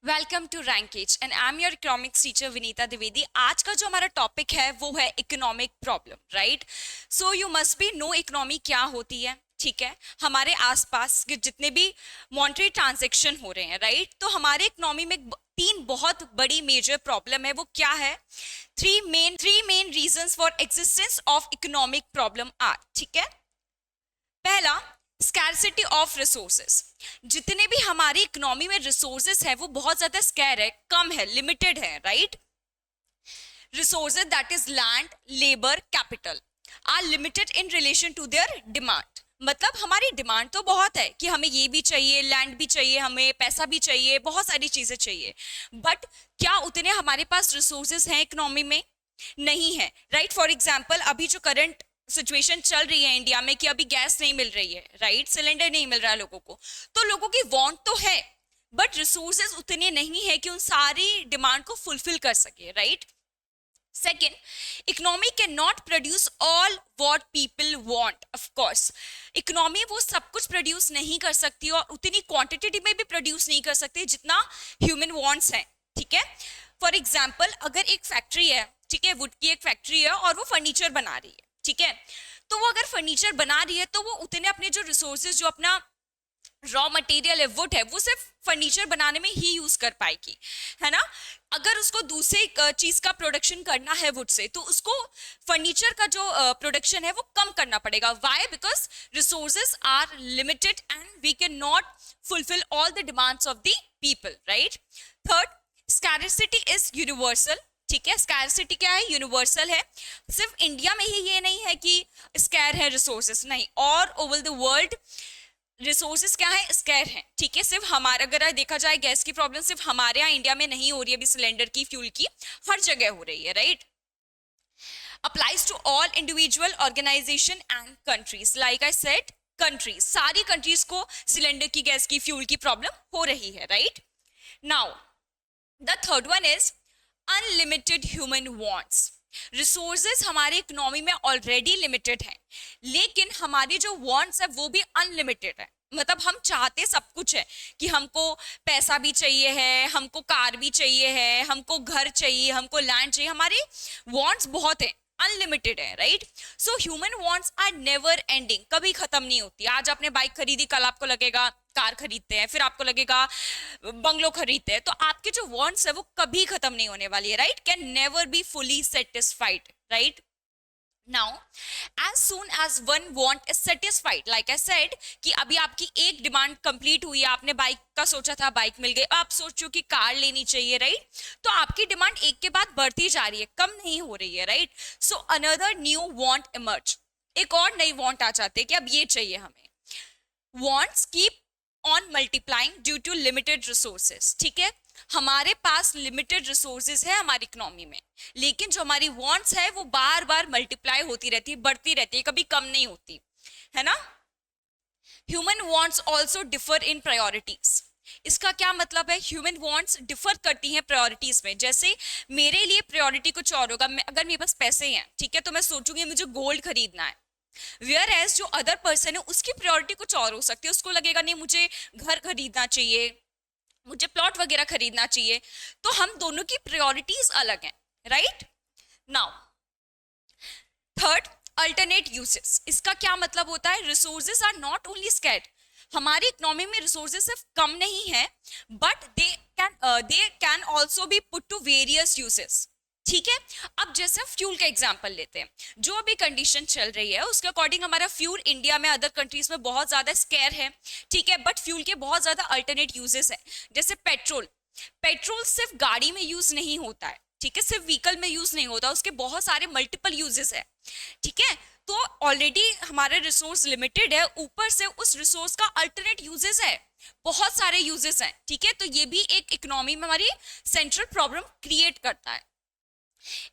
Welcome to रैंकेज and I am your economics teacher Vinita Dwivedi. आज का जो हमारा टॉपिक है वो है economic problem, right. So you must be know economy क्या होती है, ठीक है। हमारे आसपास के जितने भी मॉनेटरी ट्रांजैक्शन हो रहे हैं, राइट, तो हमारे इकोनॉमी में तीन बहुत बड़ी मेजर प्रॉब्लम है। वो क्या है? Three main reasons for existence of economic problem are, ठीक है। पहला, स्कैरसिटी ऑफ रिसोर्सेस। जितने भी हमारी इकोनॉमी में रिसोर्सेस है वो बहुत ज्यादा स्कैर है, कम है, लिमिटेड है, right. Resources that is land, labour, capital are limited in relation to their demand. मतलब हमारी डिमांड तो बहुत है कि हमें ये भी चाहिए, लैंड भी चाहिए, हमें पैसा भी चाहिए, बहुत सारी चीजें चाहिए, बट क्या उतने हमारे पास रिसोर्सेज हैं इकोनॉमी में? नहीं है, राइट। फॉर एग्जाम्पल, अभी जो करंट सिचुएशन चल रही है इंडिया में कि अभी गैस नहीं मिल रही है, राइट, सिलेंडर नहीं मिल रहा है लोगों को, तो लोगों की वांट तो है बट रिसोर्सेज उतने नहीं है कि उन सारी डिमांड को फुलफिल कर सके, right. Second, economy can not produce all what people want. Of course economy वो सब कुछ प्रोड्यूस नहीं कर सकती और उतनी क्वांटिटी में भी प्रोड्यूस नहीं कर सकती जितना ह्यूमन वॉन्ट्स हैं, ठीक है। फॉर एग्जाम्पल, अगर एक फैक्ट्री है, ठीक है, वुड की एक फैक्ट्री है और वो फर्नीचर बना रही है, ठीक है, तो वो अगर फर्नीचर बना रही है तो वो उतने अपने जो रिसोर्सेज, जो अपना रॉ मटेरियल है, वुड है, वो सिर्फ फर्नीचर बनाने में ही यूज कर पाएगी, है ना। अगर उसको दूसरे चीज का प्रोडक्शन करना है वुड से, तो उसको फर्नीचर का जो प्रोडक्शन है वो कम करना पड़ेगा। Why? Because resources are limited and we can not fulfil all the demands of the people, right. Third, scarcity is universal, ठीक है। स्कैरसिटी क्या है? यूनिवर्सल है। सिर्फ इंडिया में ही ये नहीं है कि स्कैर है रिसोर्सेस, नहीं, और ओवर द वर्ल्ड रिसोर्सेज क्या है? स्कैर है, ठीक है। सिर्फ हमारा, अगर देखा जाए, गैस की प्रॉब्लम सिर्फ हमारे यहाँ इंडिया में नहीं हो रही है, अभी सिलेंडर की, फ्यूल की, हर जगह हो रही है, right. Applies to all individual organisation and countries. Like I said, countries, सारी कंट्रीज को सिलेंडर की, गैस की, फ्यूल की प्रॉब्लम हो रही है, right. Now the third one is unlimited human wants. Resources हमारे इकोनॉमी में ऑलरेडी लिमिटेड है, लेकिन हमारी जो वांट्स है वो भी अनलिमिटेड है। मतलब हम चाहते सब कुछ है कि हमको पैसा भी चाहिए है, हमको कार भी चाहिए है, हमको घर चाहिए, हमको लैंड चाहिए, हमारी वांट्स बहुत है, अनलिमिटेड है, right. So human wants are never ending, कभी खत्म नहीं होती। आज आपने बाइक खरीदी, कल आपको लगेगा कार खरीदते हैं, फिर आपको लगेगा बंगलो खरीदते हैं। तो आपके जो वांट्स है वो कभी खत्म नहीं होने वाली है, right, can never be fully satisfied, right. Now as soon as one want is satisfied, like I said कि अभी आपकी एक डिमांड कंप्लीट हुई है, आपने बाइक का सोचा था, बाइक मिल गई, आप सोचो कि कार लेनी चाहिए, राइट। तो आपकी डिमांड एक के बाद बढ़ती जा रही है, कम नहीं हो रही है, right. So another new want emerge, एक और नई वॉन्ट आ जाती है कि अब ये चाहिए हमें। Wants keep on multiplying due to limited resources, ठीक है। हमारे पास लिमिटेड रिसोर्सेज है हमारी इकोनॉमी में, लेकिन जो हमारी वांट्स है वो बार बार मल्टीप्लाई होती रहती है, बढ़ती रहती है, कभी कम नहीं होती, है ना। Human wants also differ in priorities. इसका क्या मतलब है? ह्यूमन वांट्स डिफर करती हैं प्रायोरिटीज में। जैसे मेरे लिए प्रायोरिटी कुछ और होगा, अगर मेरे पास पैसे हैं, ठीक है, तो मैं सोचूंगी मुझे गोल्ड खरीदना है। वेयर एज जो अदर पर्सन है उसकी प्रायोरिटी कुछ और हो सकती है, उसको लगेगा नहीं मुझे घर खरीदना चाहिए, मुझे प्लॉट वगैरह खरीदना चाहिए। तो हम दोनों की प्रायोरिटीज अलग हैं, right. Now third, alternate uses. इसका क्या मतलब होता है? Resources are not only scared, हमारी इकोनॉमी में रिसोर्सेज सिर्फ कम नहीं है, but they can also be put to various uses, ठीक है। अब जैसे हम फ्यूल का एग्जांपल लेते हैं, जो अभी कंडीशन चल रही है उसके अकॉर्डिंग हमारा फ्यूल इंडिया में अदर कंट्रीज में बहुत ज्यादा स्केयर है, ठीक है, बट फ्यूल के बहुत ज्यादा अल्टरनेट यूजेस है। जैसे पेट्रोल, पेट्रोल सिर्फ गाड़ी में यूज नहीं होता है, ठीक है, सिर्फ व्हीकल में यूज नहीं होता, उसके बहुत सारे मल्टीपल यूजेस है, ठीक है। तो ऑलरेडी हमारे रिसोर्स लिमिटेड है, ऊपर से उस रिसोर्स का अल्टरनेट यूजेस है, बहुत सारे यूजेस हैं, ठीक है। तो ये भी एक इकोनॉमी में हमारी सेंट्रल प्रॉब्लम क्रिएट करता है।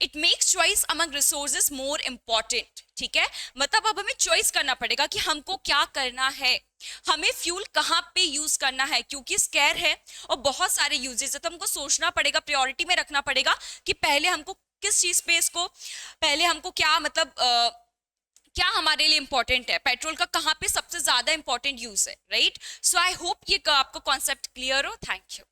It makes choice among resources more important, ठीक है। मतलब अब हमें चॉइस करना पड़ेगा कि हमको क्या करना है, हमें फ्यूल कहाँ पे यूज करना है, क्योंकि स्केयर है और बहुत सारे यूजेस है, तो हमको सोचना पड़ेगा, प्रायोरिटी में रखना पड़ेगा कि पहले हमको किस चीज पे इसको, पहले हमको क्या, मतलब क्या हमारे लिए इंपॉर्टेंट है, पेट्रोल का कहाँ पे सबसे ज्यादा इंपॉर्टेंट यूज है, राइट। सो आई होप ये आपको कॉन्सेप्ट क्लियर हो। Thank you.